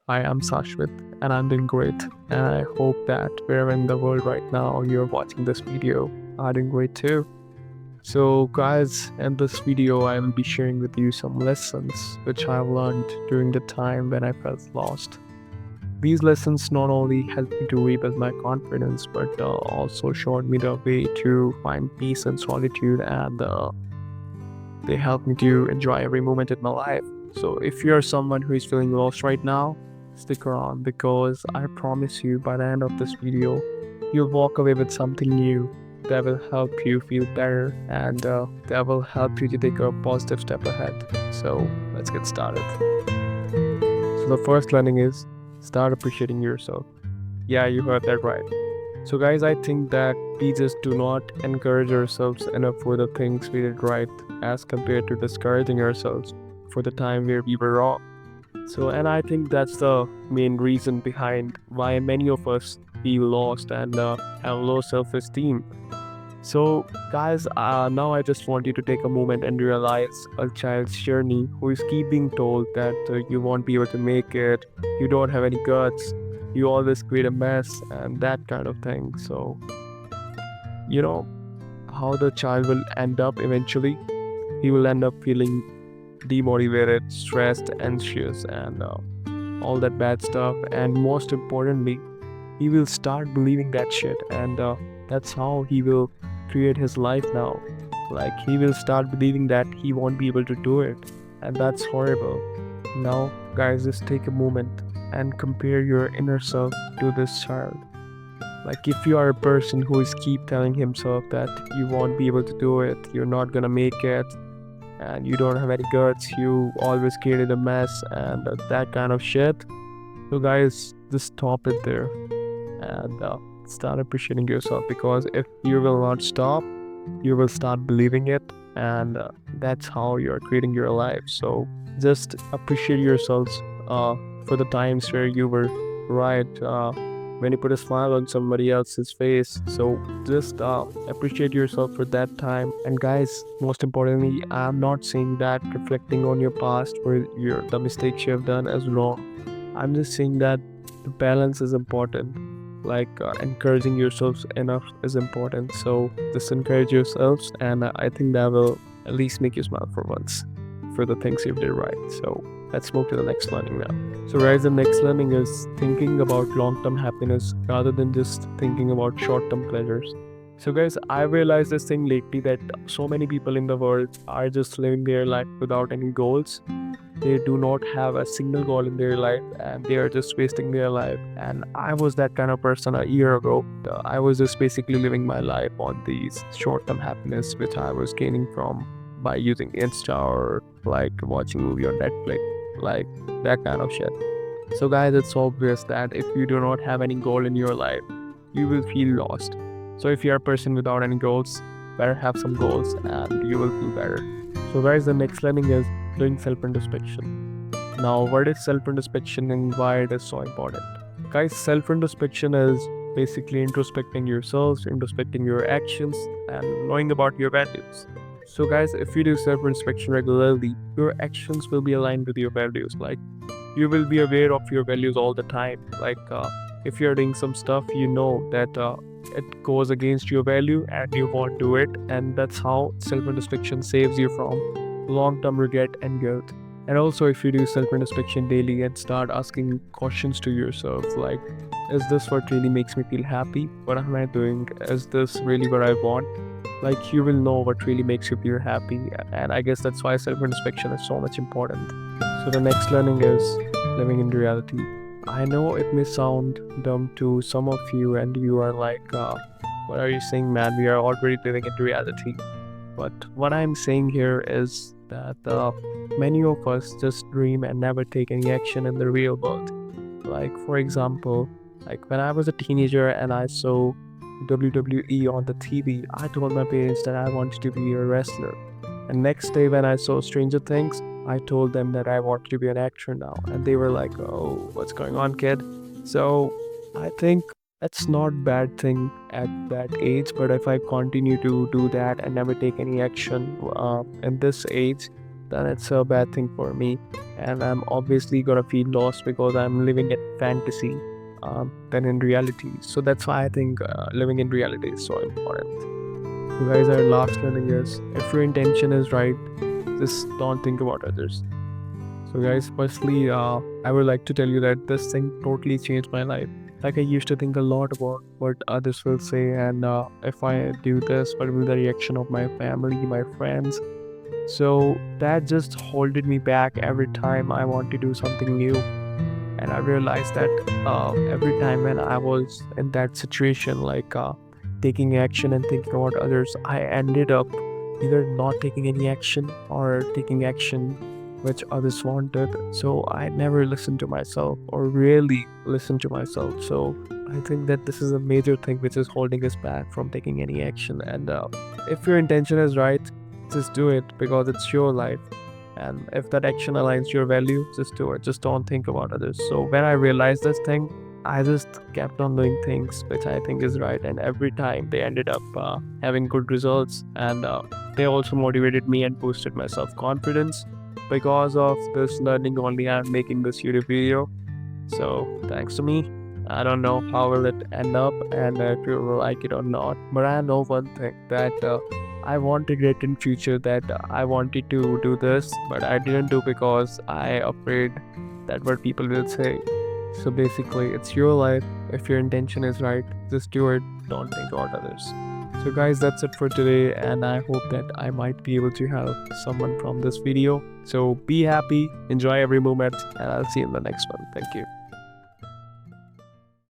Hi, I'm Sashwat and I'm doing great. And I hope that wherever in the world right now you're watching this video are doing great too. So, guys, in this video, I will be sharing with you some lessons which I've learned during the time when I felt lost. These lessons not only helped me to rebuild my confidence, but also showed me the way to find peace and solitude, and they helped me to enjoy every moment in my life. So if you're someone who is feeling lost right now, stick around because I promise you by the end of this video, you'll walk away with something new that will help you feel better and that will help you to take a positive step ahead. So let's get started. So the first learning is start appreciating yourself. Yeah, you heard that right. So, guys, I think that we just do not encourage ourselves enough for the things we did right as compared to discouraging ourselves for the time where we were wrong. So, and I think that's the main reason behind why many of us feel lost and have low self esteem. So, guys, now I just want you to take a moment and realize a child's journey who is keep being told that you won't be able to make it, you don't have any guts, you always create a mess, and that kind of thing. So, you know how the child will end up eventually? He will end up feeling demotivated, stressed, anxious, and all that bad stuff. And most importantly, he will start believing that shit, and that's how he will create his life now. Like, he will start believing that he won't be able to do it, and that's horrible. Now, guys, just take a moment and compare your inner self to this child. Like, if you are a person who is keep telling himself that you won't be able to do it, you're not gonna make it, and you don't have any guts, you always created a mess, and that kind of shit. So, guys, just stop it there and start appreciating yourself, because if you will not stop, you will start believing it, and that's how you're creating your life. So just appreciate yourselves uh, for the times where you were right, when you put a smile on somebody else's face. So just appreciate yourself for that time. And guys, most importantly, I'm not saying that reflecting on your past or the mistakes you have done is wrong. I'm just saying that the balance is important. Like, encouraging yourselves enough is important. So just encourage yourselves, and I think that will at least make you smile for once for the things you did right. So let's move to the next learning now. So, guys, the next learning is thinking about long-term happiness rather than just thinking about short-term pleasures. So, guys, I realized this thing lately that so many people in the world are just living their life without any goals. They do not have a single goal in their life, and they are just wasting their life. And I was that kind of person a year ago. I was just basically living my life on these short-term happiness which I was gaining from by using Insta or like watching movie on Netflix, like that kind of shit. So, guys, it's obvious that if you do not have any goal in your life, you will feel lost. So if you're a person without any goals, better have some goals and you will feel better. So, guys, the next learning is doing self-introspection. Now, what is self-introspection and why it is so important? Guys, self-introspection is basically introspecting yourselves, introspecting your actions, and knowing about your values. So, guys, if you do self-introspection regularly, your actions will be aligned with your values. Like, you will be aware of your values all the time. Like, if you're doing some stuff, you know that it goes against your value and you won't do it. And that's how self-introspection saves you from long-term regret and guilt. And also, if you do self-introspection daily and start asking questions to yourself, like, is this what really makes me feel happy? What am I doing? Is this really what I want? Like, you will know what really makes you feel happy. And I guess that's why self-introspection is so much important. So the next learning is living in reality. I know it may sound dumb to some of you, and you are like, what are you saying, man? We are already living in reality. But what I'm saying here is that many of us just dream and never take any action in the real world. Like, for example, like when I was a teenager and I saw WWE on the TV, I told my parents that I wanted to be a wrestler. And next day when I saw Stranger Things, I told them that I want to be an actor now. And they were like, "Oh, what's going on, kid?" So I think that's not bad thing at that age, but if I continue to do that and never take any action in this age, then it's a bad thing for me, and I'm obviously gonna feel lost because I'm living in fantasy than in reality. So that's why I think living in reality is so important. So guys, our last learning is, if your intention is right, just don't think about others. So guys, firstly, I would like to tell you that this thing totally changed my life. Like, I used to think a lot about what others will say, and if I do this, what will the reaction of my family, my friends. So that just holded me back every time I want to do something new. And I realized that every time when I was in that situation, like taking action and thinking about others, I ended up either not taking any action or taking action which others wanted. So I never listened to myself, or really listened to myself. So I think that this is a major thing which is holding us back from taking any action. And if your intention is right, just do it, because it's your life. And if that action aligns your value, just do it. Just don't think about others. So when I realized this thing, I just kept on doing things which I think is right, and every time they ended up having good results. And they also motivated me and boosted my self-confidence. Because of this learning only, I'm making this YouTube video. So thanks to me. I don't know how will it end up, and if you will like it or not, but I know one thing, that I wanted it in future, that I wanted to do this, but I didn't do because I afraid that what people will say. So basically, it's your life. If your intention is right, just do it. Don't think about others. So guys, that's it for today, and I hope that I might be able to help someone from this video. So be happy, enjoy every moment, and I'll see you in the next one. Thank you.